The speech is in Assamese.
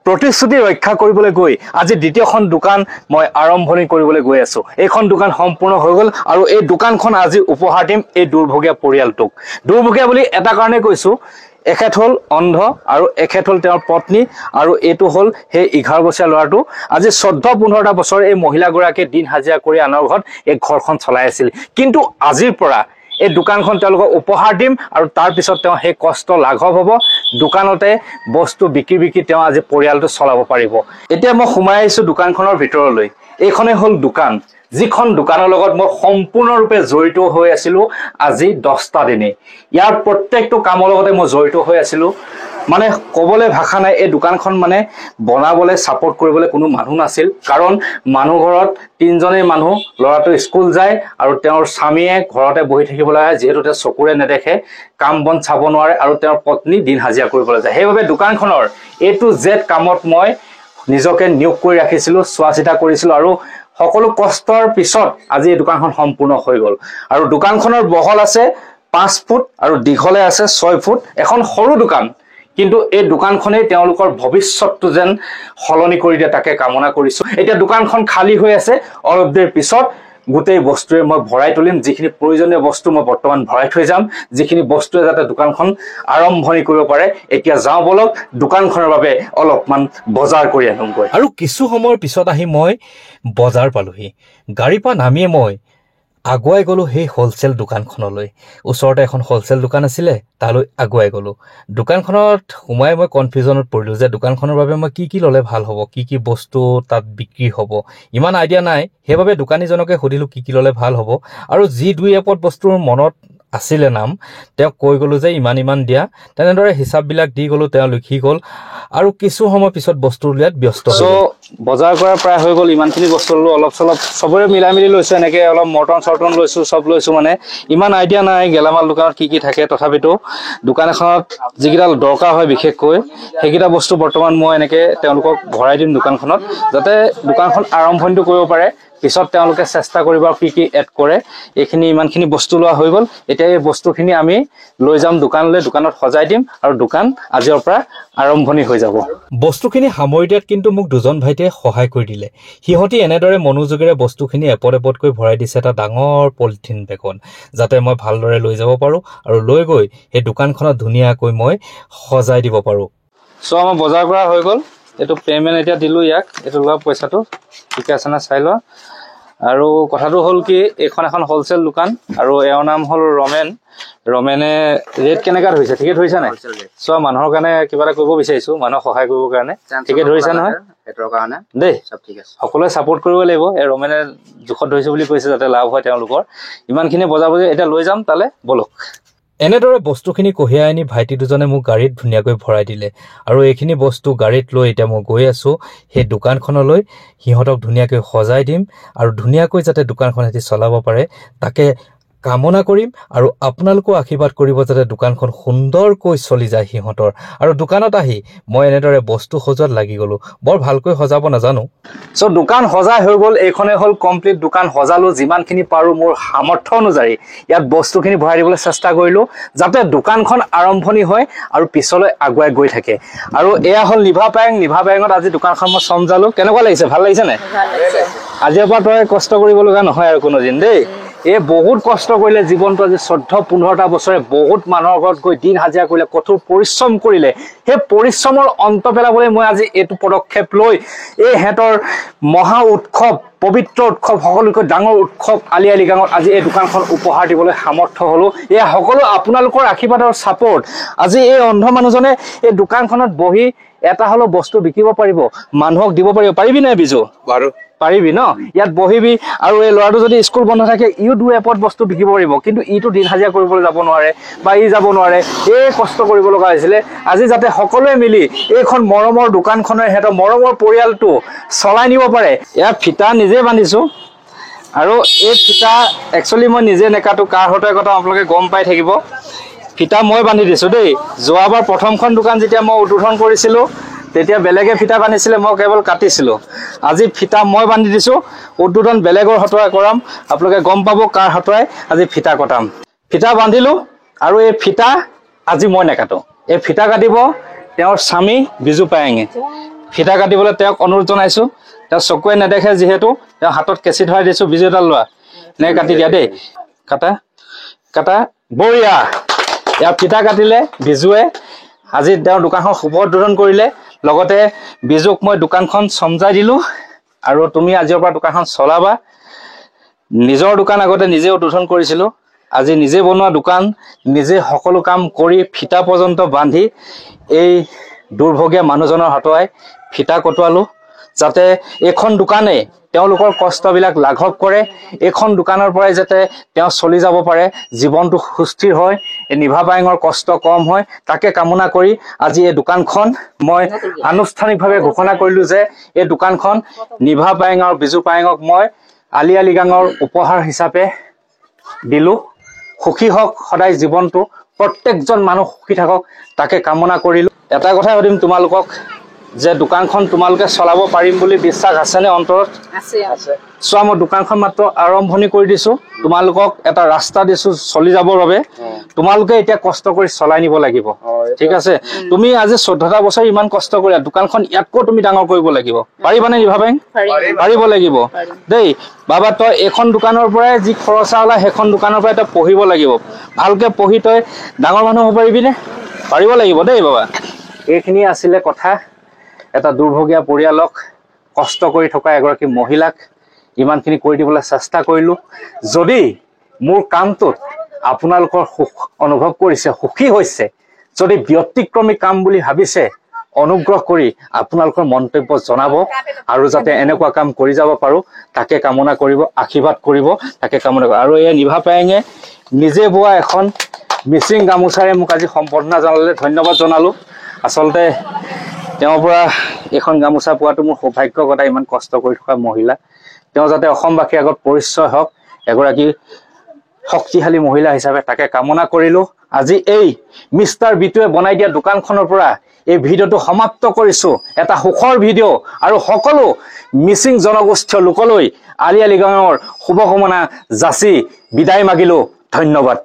প্ৰতিশ্ৰুতি ৰক্ষা কৰিবলৈ গৈ আজি দ্বিতীয়খন দোকান মই আৰম্ভণি কৰিবলৈ গৈ আছো। এইখন দোকান সম্পূৰ্ণ হৈ গ'ল আৰু এই দোকানখন আজি উপহাৰ দিম এই দুৰ্ভগীয়া পৰিয়ালটোক। দুৰ্ভগীয়া বুলি এটা কাৰণে কৈছো, এখেত হ'ল অন্ধ আৰু এখেত হ'ল তেওঁৰ পত্নী আৰু এইটো হ'ল সেই 11 বছৰীয়া ল'ৰাটো। আজি 14-15টা বছৰ এই মহিলাগৰাকীয়ে দিন হাজিৰা কৰি আনৰ ঘৰত এই ঘৰখন চলাই আছিল, কিন্তু আজিৰ পৰা এই দোকানখন তেওঁলোকক উপহাৰ দিম আৰু তাৰ পিছত তেওঁ সেই কষ্ট লাঘৱ হ'ব। দোকানতে বস্তু বিক্ৰী তেওঁ আজি পৰিয়ালটো চলাব পাৰিব। এতিয়া মই সোমাই আহিছোঁ দোকানখনৰ ভিতৰলৈ। এইখনেই হ'ল দোকান, যিখন দোকানৰ লগত মই সম্পূৰ্ণৰূপে জড়িত হৈ আছিলোঁ আজি 10টা দিনেই। ইয়াৰ প্ৰত্যেকটো কামৰ লগতে মই জড়িত হৈ আছিলোঁ, মানে ক'বলৈ ভাষা নাই। এই দোকানখন মানে বনাবলৈ ছাপোৰ্ট কৰিবলৈ কোনো মানুহ নাছিল, কাৰণ মানুহ ঘৰত 3জনেই মানুহ, ল'ৰাটো স্কুল যায় আৰু তেওঁৰ স্বামীয়ে ঘৰতে বহি থাকিবলৈ আহে, যিহেতু তেওঁ চকুৰে নেদেখে, কাম বন চাব নোৱাৰে আৰু তেওঁৰ পত্নী দিন হাজিৰা কৰিবলৈ যায়। সেইবাবে দোকানখনৰ A to Z কামত মই নিজকে নিয়োগ কৰি ৰাখিছিলোঁ, চোৱা চিতা কৰিছিলোঁ আৰু সকলো কষ্টৰ পিছত আজি এই দোকানখন সম্পূৰ্ণ হৈ গ'ল। আৰু দোকানখনৰ বহল আছে 5 ফুট আৰু দীঘলে আছে 6 ফুট। এখন সৰু দোকান, কিন্তু এই দোকানখনেই তেওঁলোকৰ ভৱিষ্যতটো যেন সলনি কৰি দিয়ে, তাকে কামনা কৰিছোঁ। এতিয়া দোকানখন খালী হৈ আছে, অলপ দেৰি পিছত গোটেই বস্তুৰে মই ভৰাই তুলিম। যিখিনি প্ৰয়োজনীয় বস্তু মই বৰ্তমান ভৰাই থৈ যাম, যিখিনি বস্তুৱে যাতে দোকানখন আৰম্ভণি কৰিব পাৰে। এতিয়া যাওঁ বলক, দোকানখনৰ বাবে অলপমান বজাৰ কৰি আনোগৈ। আৰু কিছু সময়ৰ পিছত আহি মই বজাৰ পালোহি। গাড়ীৰ পৰা নামিয়ে মই আগুৱাই গ'লো সেই হোলচেল দোকানখনলৈ। ওচৰতে এখন হোলচেল দোকান আছিলে, তালৈ আগুৱাই গ'লো। দোকানখনত সোমাই মই কনফিউজনত পৰিলোঁ যে দোকানখনৰ বাবে মই কি ল'লে ভাল হ'ব, কি বস্তু তাত বিক্ৰী হ'ব, ইমান আইডিয়া নাই। সেইবাবে দোকানীজনকে সুধিলোঁ কি ল'লে ভাল হ'ব, আৰু যি 2 বস্তুৰ মনত আছিলে নাম, তেওঁক কৈ গ'লো যে ইমান দিয়া। তেনেদৰে হিচাপবিলাক দি গ'লো, তেওঁ লিখি গ'ল আৰু কিছু সময় পিছত বস্তু উলিয়াত ব্যস্ত হ'ল। বজাৰ কৰা প্ৰায় হৈ গ'ল, ইমানখিনি বস্তু ল'লো, অলপ চলপ চবৰে মিলাই মিলি লৈছোঁ। এনেকৈ অলপ মৰ্টন লৈছোঁ, চব লৈছোঁ। মানে ইমান আইডিয়া নাই গেলামাল দোকানত কি থাকে, তথাপিতো দোকান এখনত যিকেইটা দৰকাৰ হয় বিশেষকৈ সেইকেইটা বস্তু বৰ্তমান মই এনেকৈ তেওঁলোকক ভৰাই দিম দোকানখনত, যাতে দোকানখন আৰম্ভণিটো কৰিব পাৰে। পিছত তেওঁলোকে চেষ্টা কৰিব কি এড কৰে। এইখিনি ইমানখিনি বস্তু লোৱা হৈ গ'ল। এতিয়া এই বস্তুখিনি আমি লৈ যাম দোকানলৈ, দোকানত সজাই দিম আৰু দোকান আজিৰ পৰা আৰম্ভণি হৈ যাব। বস্তুখিনি সামৰি দিয়াত কিন্তু মোক 2জন ভাইটিয়ে সহায় কৰি দিলে। সিহঁতি এনেদৰে মনোযোগেৰে বস্তুখিনি এপতকৈ ভৰাই দিছে এটা ডাঙৰ পলিথিন বেগত, যাতে মই ভালদৰে লৈ যাব পাৰোঁ আৰু লৈ গৈ সেই দোকানখনত ধুনীয়াকৈ মই সজাই দিব পাৰোঁ। আমাৰ বজাৰ কৰা হৈ গ'ল। এইটো পে'মেণ্ট এতিয়া দিলোঁ ইয়াক, এইটো লোৱা পইচাটো ঠিকে আছে না চাই লোৱা। আৰু কথাটো হ'ল কি, এইখন এখন হোলচেল দোকান আৰু এওঁৰ নাম হ'ল ৰমেনে ৰেট কেনেকুৱা ধৰিছে, ঠিকে ধৰিছে নাই? চোৱা, মানুহৰ কাৰণে কিবা এটা কৰিব বিচাৰিছোঁ, মানুহক সহায় কৰিবৰ কাৰণে। ঠিকে ধৰিছে নহয় দেই? সকলোৱে ছাপোৰ্ট কৰিব লাগিব। এই ৰমেনে জোখত ধৰিছে বুলি কৈছে, যাতে লাভ হয় তেওঁলোকৰ। ইমানখিনি বজাৰ এতিয়া লৈ যাম তালৈ, বলক। এনেদৰে বস্তুখিনি কঢ়িয়াই আনি ভাইটি 2জনে মোক গাড়ীত ধুনীয়াকৈ ভৰাই দিলে আৰু এইখিনি বস্তু গাড়ীত লৈ এতিয়া মই গৈ আছোঁ সেই দোকানখনলৈ। সিহঁতক ধুনীয়াকৈ সজাই দিম আৰু ধুনীয়াকৈ যাতে দোকানখন সিহঁতি চলাব পাৰে তাকে কামনা কৰিম। আৰু আপোনালোকেও আশীৰ্বাদ কৰিব যাতে দোকানখন সুন্দৰকৈ চলি যায় সিহঁতৰ। আৰু দোকানত আহি মই এনেদৰে বস্তু সজোৱাত লাগি গ'লোঁ। বৰ ভালকৈ সজাব নাজানো। দোকান সজাই হৈ গ'ল। এইখনেই হ'ল কমপ্লিট দোকান। সজালোঁ যিমানখিনি পাৰোঁ মোৰ সামৰ্থ্য অনুযায়ী ইয়াত বস্তুখিনি ভৰাই দিবলৈ চেষ্টা কৰিলোঁ, যাতে দোকানখন আৰম্ভণি হয় আৰু পিছলৈ আগুৱাই গৈ থাকে। আৰু এয়া হ'ল নিভা পায়েঙত আজি দোকানখন মই চমজালোঁ। কেনেকুৱা লাগিছে? ভাল লাগিছে নাই? আজিৰ পৰা তই কষ্ট কৰিব লগা নহয় আৰু কোনোদিন দেই। এই বহুত কষ্ট কৰিলে জীৱনটো। আজি 14-15টা বছৰে বহুত মানুহৰ ঘৰত গৈ দিন হাজিৰা কৰিলে, কঠোৰ পৰিশ্ৰম কৰিলে। সেই পৰিশ্ৰমৰ অন্ত পেলাবলৈ মই আজি এইটো পদক্ষেপ লৈ এই সিহঁতৰ মহা উৎসৱ, পবিত্ৰ উৎসৱ, সকলোতকৈ ডাঙৰ উৎসৱ আলি আই লৃগাঙত আজি এই দোকানখন উপহাৰ দিবলৈ সামৰ্থ্য হ'লোঁ। এয়া সকলো আপোনালোকৰ আশীৰ্বাদৰ ছাপোৰ্ট। আজি এই অন্ধ মানুহজনে এই দোকানখনত বহি এটা হ'লেও বস্তু বিকিব পাৰিব, মানুহক দিব পাৰিব। পাৰিবি নাই বিজু? বাৰু পাৰিবি ন? ইয়াত বহিবি আৰু এই ল'ৰাটো যদি স্কুল বন্ধ থাকে ইও 2 বস্তু বিকিব পাৰিব, কিন্তু ইটো দিন হাজিৰা কৰিবলৈ যাব নোৱাৰে বা যাব নোৱাৰে। এই কষ্ট কৰিব লগা হৈছিলে। আজি যাতে সকলোৱে মিলি এইখন মৰমৰ দোকানখনে সিহঁতৰ মৰমৰ পৰিয়ালটো চলাই নিব পাৰে। ইয়াৰ ফিটা নিজে বান্ধিছোঁ আৰু এই ফিটা একচুৱেলি মই নিজে নেকাটো, কাৰ সৈতে কথা আপোনালোকে গম পাই থাকিব। ফিটা মই বান্ধি দিছোঁ দেই। যোৱাবাৰ প্ৰথমখন দোকান যেতিয়া মই উদ্বোধন কৰিছিলোঁ তেতিয়া বেলেগে ফিটা বান্ধিছিলে, মই কেৱল কাটিছিলোঁ। আজি ফিটা মই বান্ধি দিছোঁ। উদ্বোধন বেলেগৰ হতুৱাই কৰাম, আপোনালোকে গম পাব কাৰ হতুৱাই আজি ফিটা কটাম। ফিটা বান্ধিলোঁ আৰু এই ফিটা আজি মই নেকাটো, এই ফিটা কাটিব তেওঁৰ স্বামী বিজু পায়েঙে। ফিটা কাটিবলৈ তেওঁক অনুৰোধ জনাইছোঁ। তেওঁ চকুৱে নেদেখে যিহেতু তেওঁ হাতত কেঁচি ধৰাই দিছোঁ, বিজু এডাল লোৱা, এনেকৈ কাটি দিয়া দেই, কাটা কাটা, বঢ়িয়া। ইয়াৰ ফিটা কাটিলে বিজুৱে। আজি তেওঁৰ দোকানখন শুভ উদ্বোধন কৰিলে, লগতে বিজুক মই দোকানখন চমজাই দিলোঁ আৰু তুমি আজিৰ পৰা দোকানখন চলাবা। নিজৰ দোকান আগতে নিজে উদ্বোধন কৰিছিলোঁ, আজি নিজে বনোৱা দোকান, নিজে সকলো কাম কৰি ফিটা পৰ্যন্ত বান্ধি এই দুৰ্ভগীয়া মানুহজনৰ হতুৱাই ফিটা কটোৱালোঁ, যাতে এইখন দোকানে তেওঁলোকৰ কষ্টবিলাক লাঘৱ কৰে। এইখন দোকানৰ পৰাই যাতে তেওঁ চলি যাব পাৰে, জীৱনটো সুস্থিৰ হয়, এই নিভা পায়েঙৰ কষ্ট কম হয়, তাকে কামনা কৰি আজি এই দোকানখন মই আনুষ্ঠানিকভাৱে ঘোষণা কৰিলোঁ যে এই দোকানখন নিভা পায়েং আৰু বিজু পায়েঙক মই আলি আলি গাঙৰ উপহাৰ হিচাপে দিলোঁ। সুখী হওক সদায় জীৱনটো, প্ৰত্যেকজন মানুহ সুখী থাকক, তাকে কামনা কৰিলোঁ। এটা কথাই সুধিম তোমালোকক যে দোকানখন তোমালোকে চলাব পাৰিম বুলি বিশ্বাস আছেনে অন্তৰত? আছে। চোৱা, মই দোকানখন মাত্ৰ আৰম্ভণি কৰি দিছোঁ, তোমালোকক এটা ৰাস্তা দিছোঁ চলি যাবৰ বাবে। তোমালোকে এতিয়া কষ্ট কৰি চলাই নিব লাগিব, ঠিক আছে? তুমি আজি 14টা বছৰ ইমান কষ্ট কৰিলা, দোকানখন ইয়াতকৈ তুমি ডাঙৰ কৰিব লাগিব। পাৰিবানে নিভা পায়েং? পাৰিব লাগিব দেই। বাবা, তই এইখন দোকানৰ পৰাই যি খৰচা ওলাই সেইখন দোকানৰ পৰাই তই পঢ়িব লাগিব, ভালকৈ পঢ়ি তই ডাঙৰ মানুহ হ'ব পাৰিবিনে? পাৰিব লাগিব দেই বাবা। এইখিনি আছিলে কথা। এটা দুৰ্ভগীয়া পৰিয়ালক, কষ্ট কৰি থকা এগৰাকী মহিলাক ইমানখিনি কৰি দিবলৈ চেষ্টা কৰিলোঁ। যদি মোৰ কামটোত আপোনালোকৰ সুখ অনুভৱ কৰিছে, সুখী হৈছে, যদি ব্যতিক্ৰমী কাম বুলি ভাবিছে, অনুগ্ৰহ কৰি আপোনালোকৰ মন্তব্য জনাব আৰু যাতে এনেকুৱা কাম কৰি যাব পাৰোঁ তাকে কামনা কৰিব, আশীৰ্বাদ কৰিব, তাকে কামনা কৰিব। আৰু এই নিভা পায়েঙে নিজে বোৱা এখন মিচিং গামোচাৰে মোক আজি সম্বৰ্ধনা জনালে, ধন্যবাদ জনালোঁ। আচলতে তেওঁৰ পৰা এইখন গামোচা পোৱাটো মোৰ সৌভাগ্য কথা। ইমান কষ্ট কৰি থকা মহিলা, তেওঁ যাতে অসমবাসীৰ আগত পৰিচয় হওক এগৰাকী শক্তিশালী মহিলা হিচাপে, তাকে কামনা কৰিলোঁ। আজি এই মিষ্টাৰ বিটুৱে বনাই দিয়া দোকানখনৰ পৰা এই ভিডিঅ'টো সমাপ্ত কৰিছোঁ, এটা সুখৰ ভিডিঅ'। আৰু সকলো মিচিং জনগোষ্ঠীয় লোকলৈ আলি আলি গাঁৱৰ শুভকামনা যাচি বিদায় মাগিলোঁ। ধন্যবাদ।